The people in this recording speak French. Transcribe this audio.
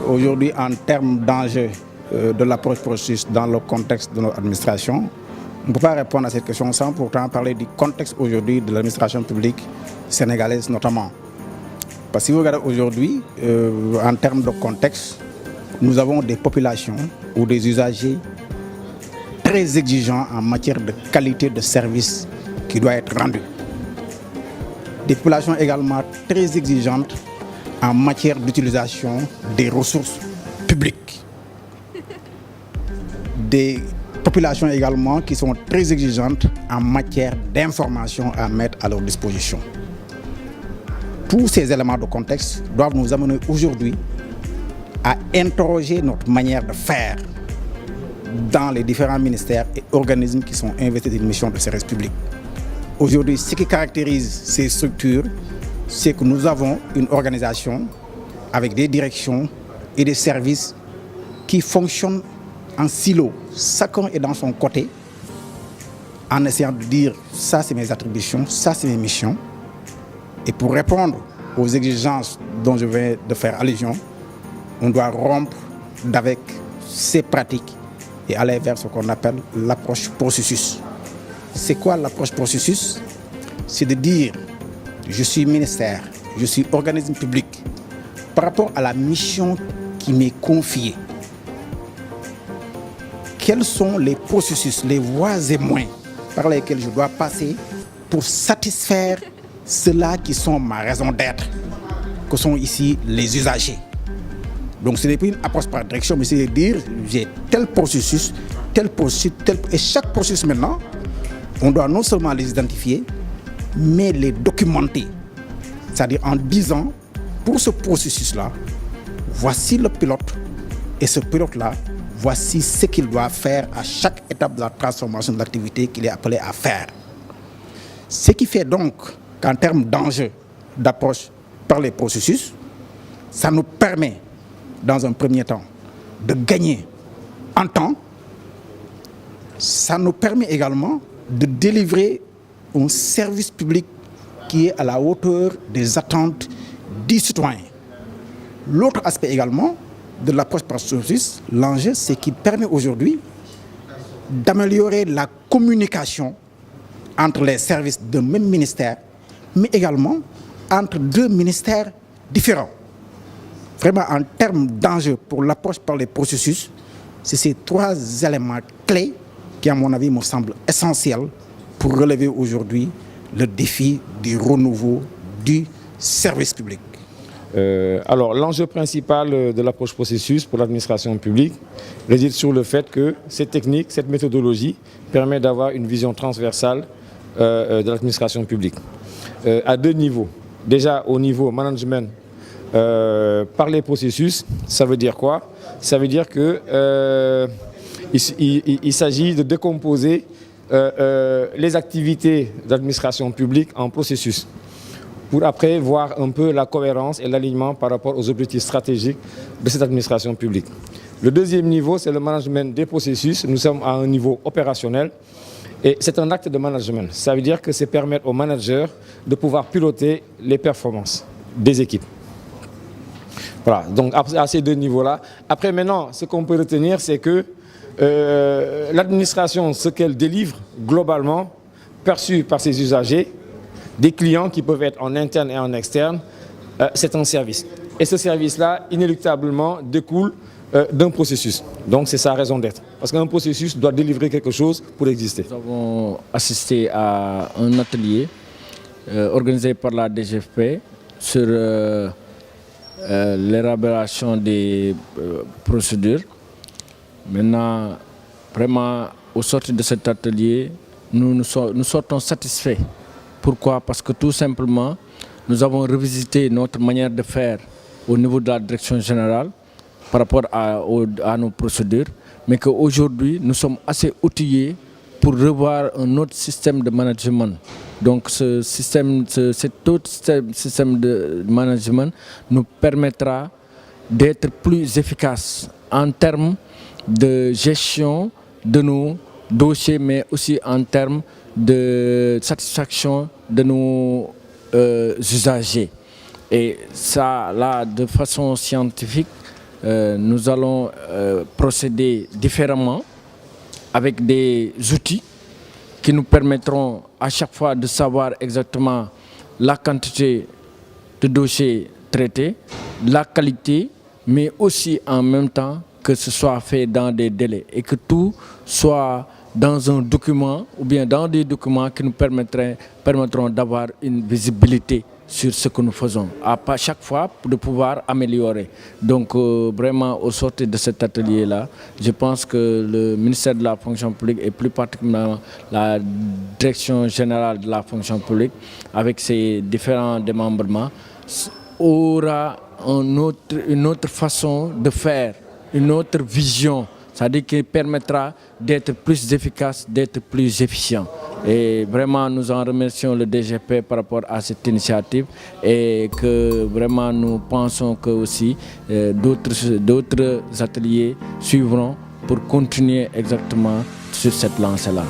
Aujourd'hui, en termes d'enjeux de l'approche processus dans le contexte de notre administration, on ne peut pas répondre à cette question sans pourtant parler du contexte aujourd'hui de l'administration publique sénégalaise notamment. Parce que si vous regardez aujourd'hui, en termes de contexte, nous avons des populations ou des usagers très exigeants en matière de qualité de service qui doit être rendu. Des populations également très exigeantes en matière d'utilisation des ressources publiques. Des populations également qui sont très exigeantes en matière d'information à mettre à leur disposition. Tous ces éléments de contexte doivent nous amener aujourd'hui à interroger notre manière de faire dans les différents ministères et organismes qui sont investis d'une mission de service public. Aujourd'hui, ce qui caractérise ces structures, c'est que nous avons une organisation avec des directions et des services qui fonctionnent en silo. Chacun est dans son côté en essayant de dire ça c'est mes attributions, ça c'est mes missions. Et pour répondre aux exigences dont je viens de faire allusion, on doit rompre avec ces pratiques et aller vers ce qu'on appelle l'approche processus. C'est quoi l'approche processus? C'est de dire je suis ministère, je suis organisme public. Par rapport à la mission qui m'est confiée, quels sont les processus, les voies et moyens par lesquels je dois passer pour satisfaire ceux-là qui sont ma raison d'être, que sont ici les usagers. Donc ce n'est pas une approche par direction, mais c'est de dire j'ai tel processus, et chaque processus maintenant, on doit non seulement les identifier, mais les documenter. C'est-à-dire en disant, pour ce processus-là, voici le pilote, et ce pilote-là, voici ce qu'il doit faire à chaque étape de la transformation de l'activité qu'il est appelé à faire. Ce qui fait donc qu'en termes d'enjeux d'approche par les processus, ça nous permet, dans un premier temps, de gagner en temps. Ça nous permet également de délivrer un service public qui est à la hauteur des attentes des citoyens. L'autre aspect également de l'approche par processus, l'enjeu, c'est qu'il permet aujourd'hui d'améliorer la communication entre les services d'un même ministère, mais également entre deux ministères différents. Vraiment, en termes d'enjeux pour l'approche par les processus, c'est ces trois éléments clés qui, à mon avis, me semblent essentiels pour relever aujourd'hui le défi du renouveau du service public. Alors, l'enjeu principal de l'approche processus pour l'administration publique réside sur le fait que cette technique, cette méthodologie permet d'avoir une vision transversale de l'administration publique. À deux niveaux. Déjà, au niveau management, par les processus, ça veut dire quoi? Ça veut dire qu'il s'agit de décomposer les activités d'administration publique en processus pour après voir un peu la cohérence et l'alignement par rapport aux objectifs stratégiques de cette administration publique. Le deuxième niveau, c'est le management des processus. Nous sommes à un niveau opérationnel et c'est un acte de management. Ça veut dire que c'est permettre aux managers de pouvoir piloter les performances des équipes. Voilà, donc à ces deux niveaux-là. Après maintenant, ce qu'on peut retenir, c'est que l'administration, ce qu'elle délivre globalement, perçu par ses usagers, des clients qui peuvent être en interne et en externe, c'est un service. Et ce service-là, inéluctablement, découle d'un processus. Donc c'est sa raison d'être. Parce qu'un processus doit délivrer quelque chose pour exister. Nous avons assisté à un atelier organisé par la DGFP sur l'élaboration des procédures. Maintenant, vraiment, au sortir de cet atelier, nous sortons satisfaits. Pourquoi? Parce que tout simplement, nous avons revisité notre manière de faire au niveau de la direction générale par rapport à nos procédures, mais qu'aujourd'hui, nous sommes assez outillés pour revoir un autre système de management. Donc cet autre système de management nous permettra d'être plus efficaces en termes de gestion de nos dossiers, mais aussi en termes de satisfaction de nos usagers. Et ça, là, de façon scientifique, nous allons procéder différemment avec des outils qui nous permettront à chaque fois de savoir exactement la quantité de dossiers traités, la qualité, mais aussi en même temps que ce soit fait dans des délais et que tout soit dans un document ou bien dans des documents qui nous permettront d'avoir une visibilité sur ce que nous faisons, à chaque fois de pouvoir améliorer. Donc vraiment au sortir de cet atelier-là, je pense que le ministère de la fonction publique et plus particulièrement la direction générale de la fonction publique avec ses différents démembrements aura une autre façon de faire, une autre vision, c'est-à-dire qui permettra d'être plus efficace, d'être plus efficient. Et vraiment, nous en remercions le DGP par rapport à cette initiative et que vraiment nous pensons que aussi d'autres ateliers suivront pour continuer exactement sur cette lancée-là.